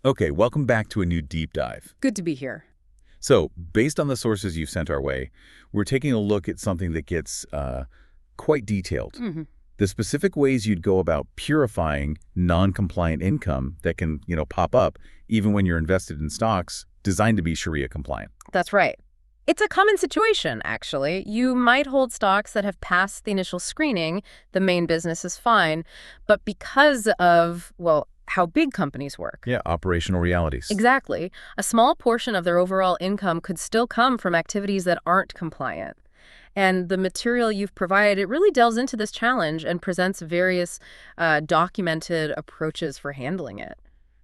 Okay, welcome back to a new deep dive. Good to be here. So, based on the sources you've sent our way, we're taking a look at something that gets quite detailed. hmm The specific ways you'd go about purifying non-compliant income that can, pop up even when you're invested in stocks designed to be Sharia compliant. That's right. It's a common situation, actually. You might hold stocks that have passed the initial screening, the main business is fine, but because of, well, how big companies work. Yeah, operational realities. Exactly. A small portion of their overall income could still come from activities that aren't compliant. And the material you've provided, it really delves into this challenge and presents various documented approaches for handling it.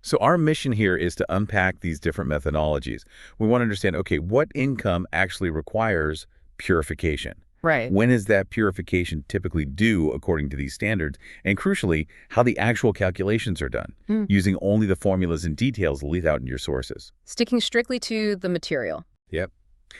So our mission here is to unpack these different methodologies. We want to understand, okay, what income actually requires purification? Right. When is that purification typically due according to these standards? And crucially, how the actual calculations are done, using only the formulas and details laid out in your sources. Sticking strictly to the material. Yep.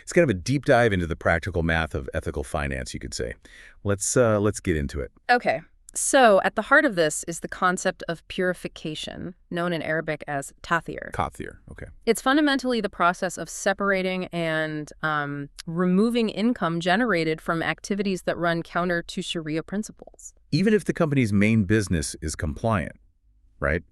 It's kind of a deep dive into the practical math of ethical finance, you could say. Let's get into it. Okay. So, at the heart of this is the concept of purification, known in Arabic as tathir. Kathir, okay. It's fundamentally the process of separating and removing income generated from activities that run counter to Sharia principles. Even if the company's main business is compliant, right?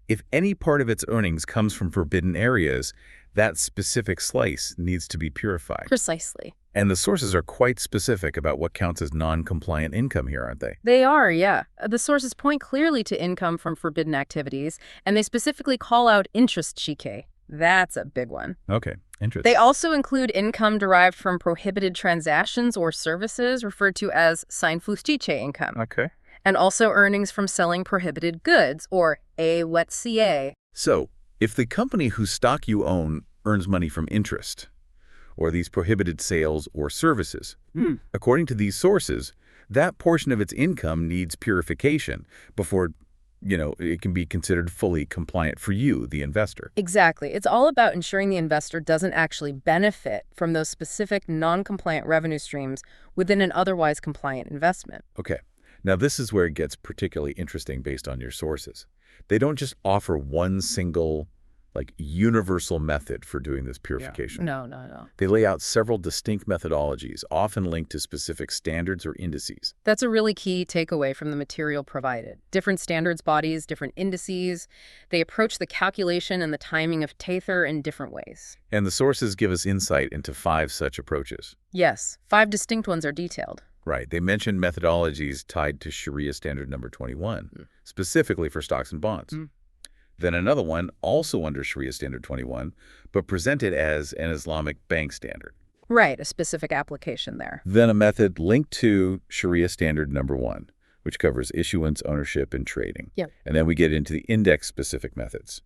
If any part of its earnings comes from forbidden areas, that specific slice needs to be purified. Precisely. And the sources are quite specific about what counts as non-compliant income here, aren't they? They are, yeah. The sources point clearly to income from forbidden activities, and they specifically call out interest shike. That's a big one. Okay, interesting. They also include income derived from prohibited transactions or services, referred to as seinfustiche income, Okay. and also earnings from selling prohibited goods, or AWETCA. So, if the company whose stock you own earns money from interest, or these prohibited sales or services, according to these sources, that portion of its income needs purification before, it can be considered fully compliant for you, the investor. Exactly. It's all about ensuring the investor doesn't actually benefit from those specific non-compliant revenue streams within an otherwise compliant investment. Okay. Now, this is where it gets particularly interesting based on your sources. They don't just offer one single, universal method for doing this purification. No, no, no. They lay out several distinct methodologies, often linked to specific standards or indices. That's a really key takeaway from the material provided. Different standards bodies, different indices. They approach the calculation and the timing of tather in different ways. And the sources give us insight into 5 such approaches. Yes, 5 distinct ones are detailed. Right. They mention methodologies tied to Sharia Standard No. 21, specifically for stocks and bonds. Then another one, also under Sharia Standard 21, but presented as an Islamic bank standard. Right, a specific application there. Then a method linked to Sharia Standard No. 1, which covers issuance, ownership, and trading. Yep. And then we get into the index-specific methods.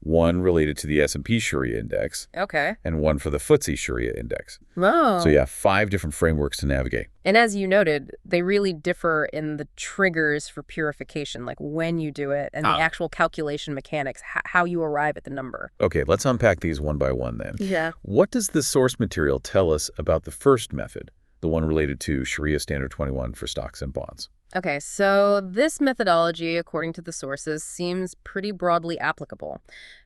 One related to the S&P Sharia Index, Okay. and one for the FTSE Sharia Index. Oh. So yeah, 5 different frameworks to navigate. And as you noted, they really differ in the triggers for purification, like when you do it and the actual calculation mechanics, how you arrive at the number. Okay, let's unpack these one by one then. Yeah. What does the source material tell us about the first method, the one related to Sharia Standard 21 for stocks and bonds? Okay, so this methodology, according to the sources, seems pretty broadly applicable.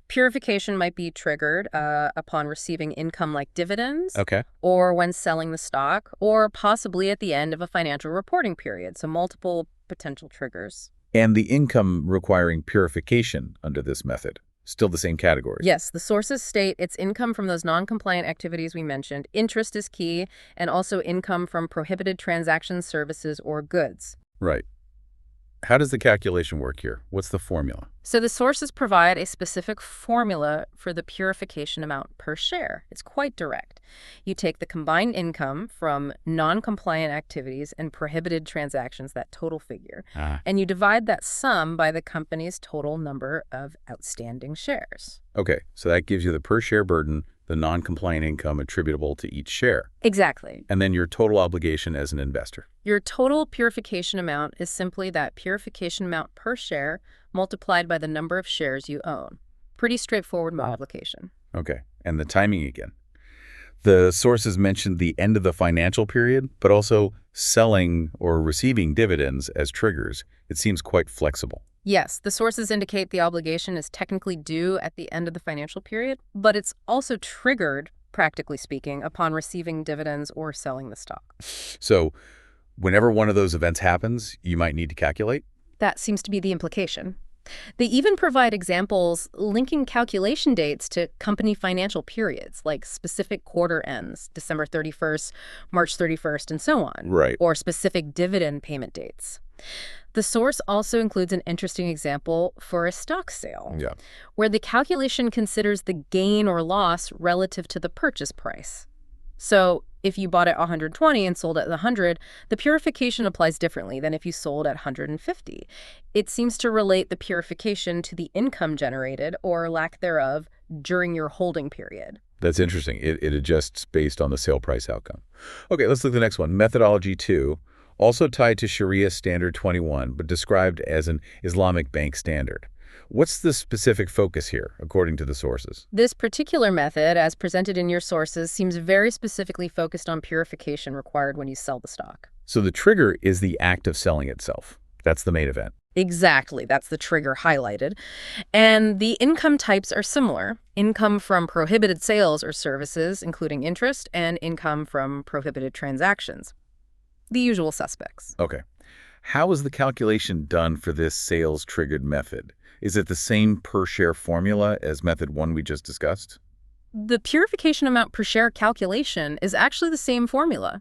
Purification might be triggered upon receiving income like dividends, Okay. or when selling the stock, or possibly at the end of a financial reporting period, so multiple potential triggers. And the income requiring purification under this method, still the same categories? Yes, the sources state it's income from those non-compliant activities we mentioned, interest is key, and also income from prohibited transactions, services, or goods. Right. How does the calculation work here? What's the formula? So the sources provide a specific formula for the purification amount per share. It's quite direct. You take the combined income from non-compliant activities and prohibited transactions, that total figure, and you divide that sum by the company's total number of outstanding shares. Okay, so that gives you the per share burden, the non-compliant income attributable to each share, Exactly. and then your total obligation as an investor. Your total purification amount is simply that purification amount per share multiplied by the number of shares you own. Pretty straightforward multiplication. Okay, and the timing again. The sources mentioned the end of the financial period, but also selling or receiving dividends as triggers. It seems quite flexible. Yes, the sources indicate the obligation is technically due at the end of the financial period, but it's also triggered, practically speaking, upon receiving dividends or selling the stock. So whenever one of those events happens, you might need to calculate? That seems to be the implication. They even provide examples linking calculation dates to company financial periods, like specific quarter ends, December 31st, March 31st, and so on, Right. or specific dividend payment dates. The source also includes an interesting example for a stock sale, Yeah. where the calculation considers the gain or loss relative to the purchase price. So if you bought at 120 and sold at 100, the purification applies differently than if you sold at 150. It seems to relate the purification to the income generated, or lack thereof, during your holding period. That's interesting. It adjusts based on the sale price outcome. Okay, let's look at the next one. Methodology 2, also tied to Sharia Standard 21, but described as an Islamic bank standard. What's the specific focus here, according to the sources? This particular method, as presented in your sources, seems very specifically focused on purification required when you sell the stock. So the trigger is the act of selling itself. That's the main event. Exactly, that's the trigger highlighted. And the income types are similar. Income from prohibited sales or services, including interest, and income from prohibited transactions. The usual suspects. Okay. How is the calculation done for this sales-triggered method? Is it the same per-share formula as method 1 we just discussed? The purification amount per share calculation is actually the same formula.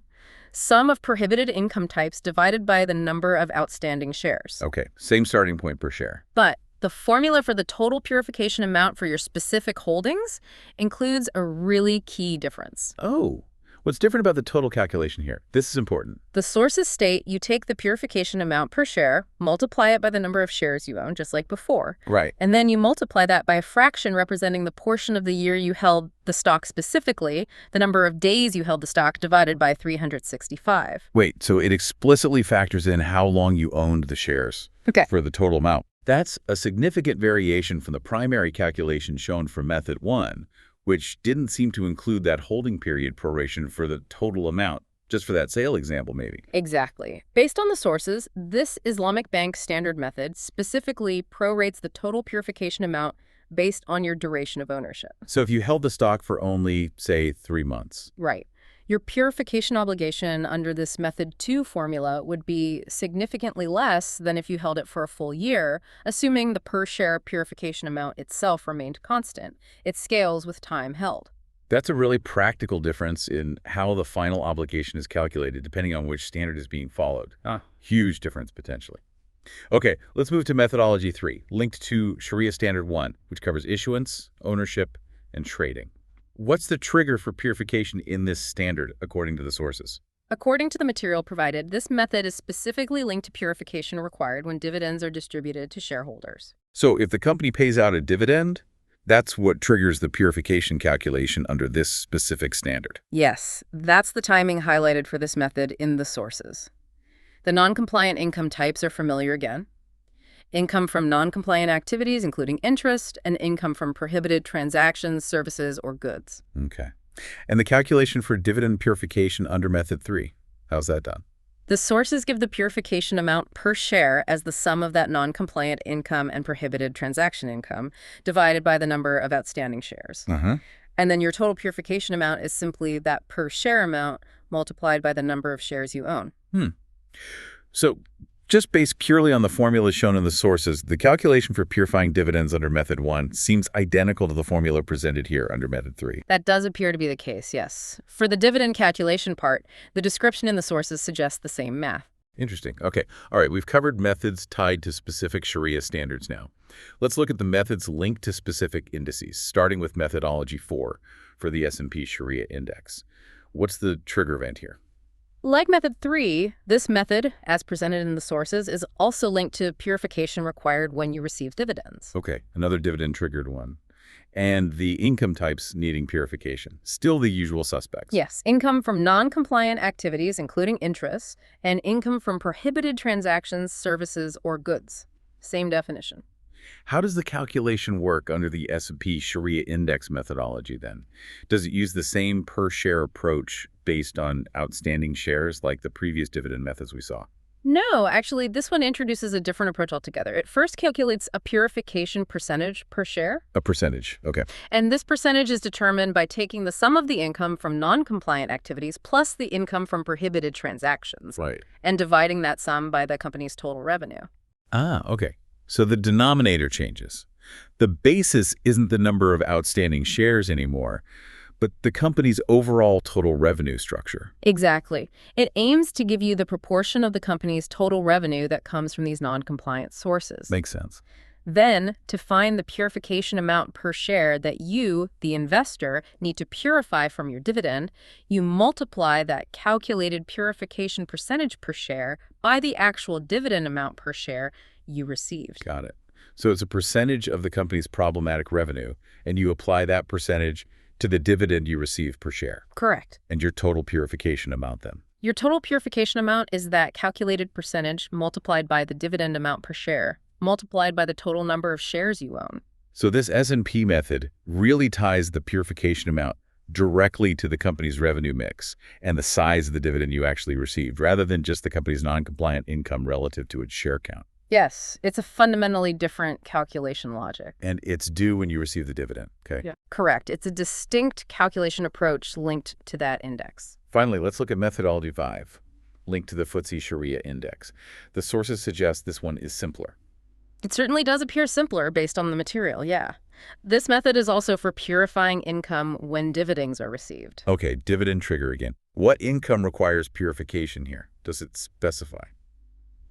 Sum of prohibited income types divided by the number of outstanding shares. Okay, same starting point per share. But the formula for the total purification amount for your specific holdings includes a really key difference. Oh, what's different about the total calculation here? This is important. The sources state you take the purification amount per share, multiply it by the number of shares you own, just like before. Right. And then you multiply that by a fraction representing the portion of the year you held the stock specifically, the number of days you held the stock divided by 365. Wait, so it explicitly factors in how long you owned the shares for the total amount. That's a significant variation from the primary calculation shown for method 1, which didn't seem to include that holding period proration for the total amount, just for that sale example maybe. Exactly. Based on the sources, this Islamic bank standard method specifically prorates the total purification amount based on your duration of ownership. So if you held the stock for only, say, 3 months. Right. Your purification obligation under this method 2 formula would be significantly less than if you held it for a full year, assuming the per share purification amount itself remained constant. It scales with time held. That's a really practical difference in how the final obligation is calculated, depending on which standard is being followed. Huge difference, potentially. Okay, let's move to methodology 3, linked to Sharia Standard 1, which covers issuance, ownership, and trading. What's the trigger for purification in this standard, according to the sources? According to the material provided, this method is specifically linked to purification required when dividends are distributed to shareholders. So if the company pays out a dividend, that's what triggers the purification calculation under this specific standard. Yes, that's the timing highlighted for this method in the sources. The non-compliant income types are familiar again. Income from non-compliant activities, including interest, and income from prohibited transactions, services, or goods. Okay. And the calculation for dividend purification under method 3, how's that done? The sources give the purification amount per share as the sum of that non-compliant income and prohibited transaction income divided by the number of outstanding shares. And then your total purification amount is simply that per share amount multiplied by the number of shares you own. So just based purely on the formulas shown in the sources, the calculation for purifying dividends under method 1 seems identical to the formula presented here under method 3. That does appear to be the case, yes. For the dividend calculation part, the description in the sources suggests the same math. Interesting. Okay. All right. We've covered methods tied to specific Sharia standards now. Let's look at the methods linked to specific indices, starting with methodology 4 for the S&P Sharia Index. What's the trigger event here? Like method 3, this method, as presented in the sources, is also linked to purification required when you receive dividends. Okay, another dividend-triggered one. And the income types needing purification. Still the usual suspects. Yes, income from non-compliant activities, including interest, and income from prohibited transactions, services, or goods. Same definition. How does the calculation work under the S&P Sharia Index methodology then? Does it use the same per-share approach based on outstanding shares like the previous dividend methods we saw? No, actually, this one introduces a different approach altogether. It first calculates a purification percentage per share, A percentage. Okay. and this percentage is determined by taking the sum of the income from non-compliant activities plus the income from prohibited transactions, Right. and dividing that sum by the company's total revenue. Ah, okay. So the denominator changes. The basis isn't the number of outstanding shares anymore, but the company's overall total revenue structure. Exactly. It aims to give you the proportion of the company's total revenue that comes from these non-compliant sources. Makes sense. Then, to find the purification amount per share that you, the investor, need to purify from your dividend, you multiply that calculated purification percentage per share by the actual dividend amount per share you received. Got it. So it's a percentage of the company's problematic revenue, and you apply that percentage to the dividend you receive per share, Correct. and your total purification amount then. Your total purification amount is that calculated percentage multiplied by the dividend amount per share, multiplied by the total number of shares you own. So this S&P method really ties the purification amount directly to the company's revenue mix and the size of the dividend you actually received, rather than just the company's non-compliant income relative to its share count. Yes, it's a fundamentally different calculation logic. And it's due when you receive the dividend, okay? Yeah. Correct. It's a distinct calculation approach linked to that index. Finally, let's look at methodology 5, linked to the FTSE Sharia Index. The sources suggest this one is simpler. It certainly does appear simpler based on the material, yeah. This method is also for purifying income when dividends are received. Okay, dividend trigger again. What income requires purification here? Does it specify?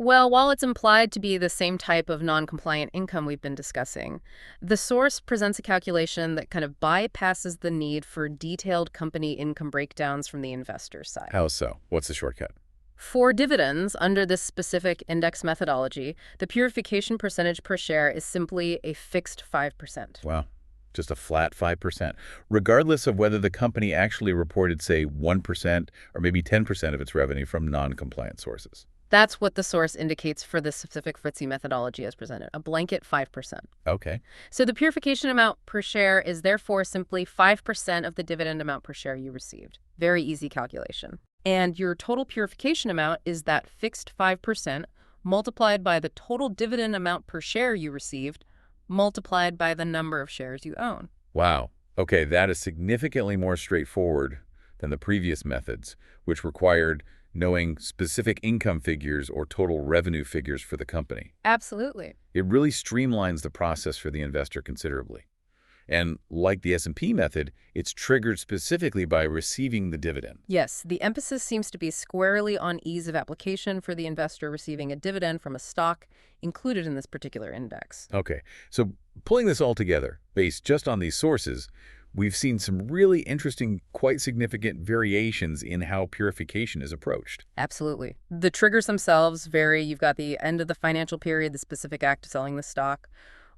Well, while it's implied to be the same type of non-compliant income we've been discussing, the source presents a calculation that kind of bypasses the need for detailed company income breakdowns from the investor's side. How so? What's the shortcut? For dividends, under this specific index methodology, the purification percentage per share is simply a fixed 5%. Wow, just a flat 5%, regardless of whether the company actually reported, say, 1% or maybe 10% of its revenue from non-compliant sources. That's what the source indicates for the specific FTSE methodology as presented, a blanket 5%. Okay. So the purification amount per share is therefore simply 5% of the dividend amount per share you received. Very easy calculation. And your total purification amount is that fixed 5% multiplied by the total dividend amount per share you received, multiplied by the number of shares you own. Wow. Okay, that is significantly more straightforward than the previous methods, which required knowing specific income figures or total revenue figures for the company. Absolutely. It really streamlines the process for the investor considerably. And like the S&P method, it's triggered specifically by receiving the dividend. Yes, the emphasis seems to be squarely on ease of application for the investor receiving a dividend from a stock included in this particular index. Okay, so pulling this all together, based just on these sources, we've seen some really interesting, quite significant variations in how purification is approached. Absolutely. The triggers themselves vary. You've got the end of the financial period, the specific act of selling the stock,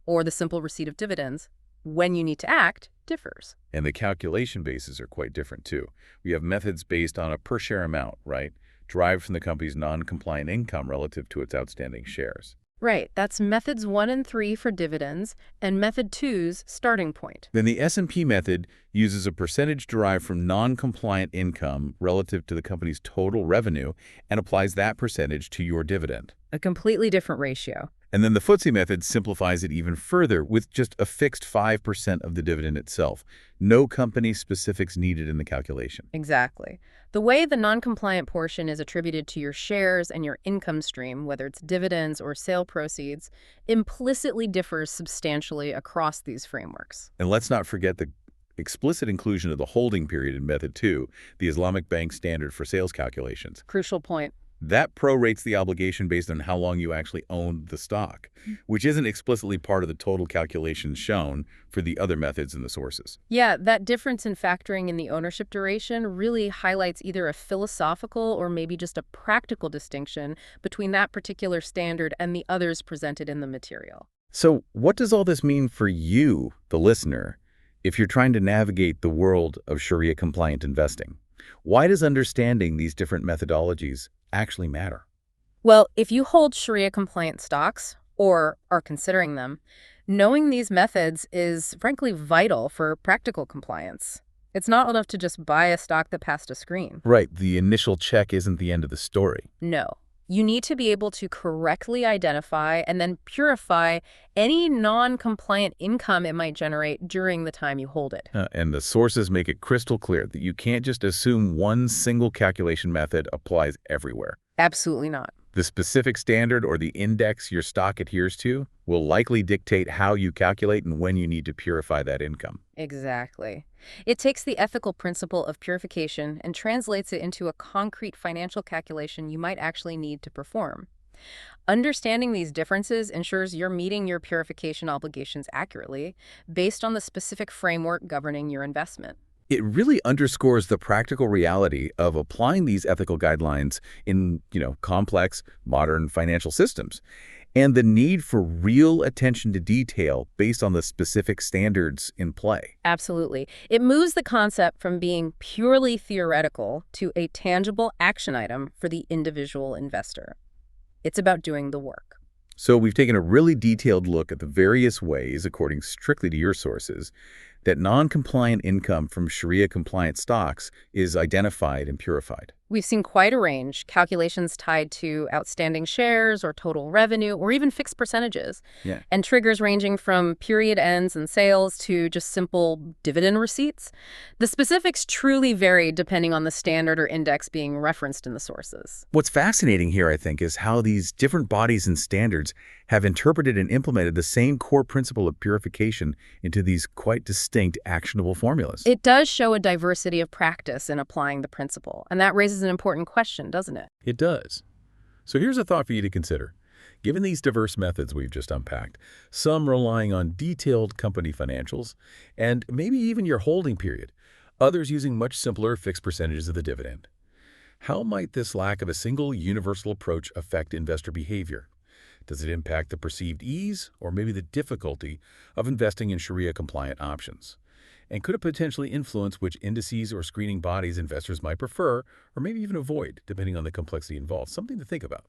or the simple receipt of dividends. When you need to act differs. And the calculation bases are quite different, too. We have methods based on a per-share amount, right, derived from the company's non-compliant income relative to its outstanding shares. Right. That's methods 1 and 3 for dividends, and method 2's starting point. Then the S&P method uses a percentage derived from non-compliant income relative to the company's total revenue and applies that percentage to your dividend. A completely different ratio. And then the FTSE method simplifies it even further with just a fixed 5% of the dividend itself. No company specifics needed in the calculation. Exactly. The way the non-compliant portion is attributed to your shares and your income stream, whether it's dividends or sale proceeds, implicitly differs substantially across these frameworks. And let's not forget the explicit inclusion of the holding period in Method 2, the Islamic Bank standard for sales calculations. Crucial point. That prorates the obligation based on how long you actually owned the stock, which isn't explicitly part of the total calculations shown for the other methods in the sources. Yeah, that difference in factoring in the ownership duration really highlights either a philosophical or maybe just a practical distinction between that particular standard and the others presented in the material. So what does all this mean for you, the listener, if you're trying to navigate the world of Sharia-compliant investing? Why does understanding these different methodologies actually matter? Well, if you hold Sharia-compliant stocks, or are considering them, knowing these methods is frankly vital for practical compliance. It's not enough to just buy a stock that passed a screen. Right, the initial check isn't the end of the story. No. You need to be able to correctly identify and then purify any non-compliant income it might generate during the time you hold it. And the sources make it crystal clear that you can't just assume one single calculation method applies everywhere. Absolutely not. The specific standard or the index your stock adheres to will likely dictate how you calculate and when you need to purify that income. Exactly. It takes the ethical principle of purification and translates it into a concrete financial calculation you might actually need to perform. Understanding these differences ensures you're meeting your purification obligations accurately based on the specific framework governing your investment. It really underscores the practical reality of applying these ethical guidelines in, complex, modern financial systems, and the need for real attention to detail based on the specific standards in play. Absolutely. It moves the concept from being purely theoretical to a tangible action item for the individual investor. It's about doing the work. So we've taken a really detailed look at the various ways, according strictly to your sources, that non-compliant income from Sharia-compliant stocks is identified and purified. We've seen quite a range, calculations tied to outstanding shares or total revenue or even fixed percentages, Yeah. and triggers ranging from period ends and sales to just simple dividend receipts. The specifics truly vary depending on the standard or index being referenced in the sources. What's fascinating here, I think, is how these different bodies and standards have interpreted and implemented the same core principle of purification into these quite distinct actionable formulas. It does show a diversity of practice in applying the principle, and that raises an important question, doesn't it? It does. So here's a thought for you to consider. Given these diverse methods we've just unpacked, some relying on detailed company financials, and maybe even your holding period, others using much simpler fixed percentages of the dividend, how might this lack of a single universal approach affect investor behavior? Does it impact the perceived ease or maybe the difficulty of investing in Sharia-compliant options? And could it potentially influence which indices or screening bodies investors might prefer or maybe even avoid, depending on the complexity involved? Something to think about.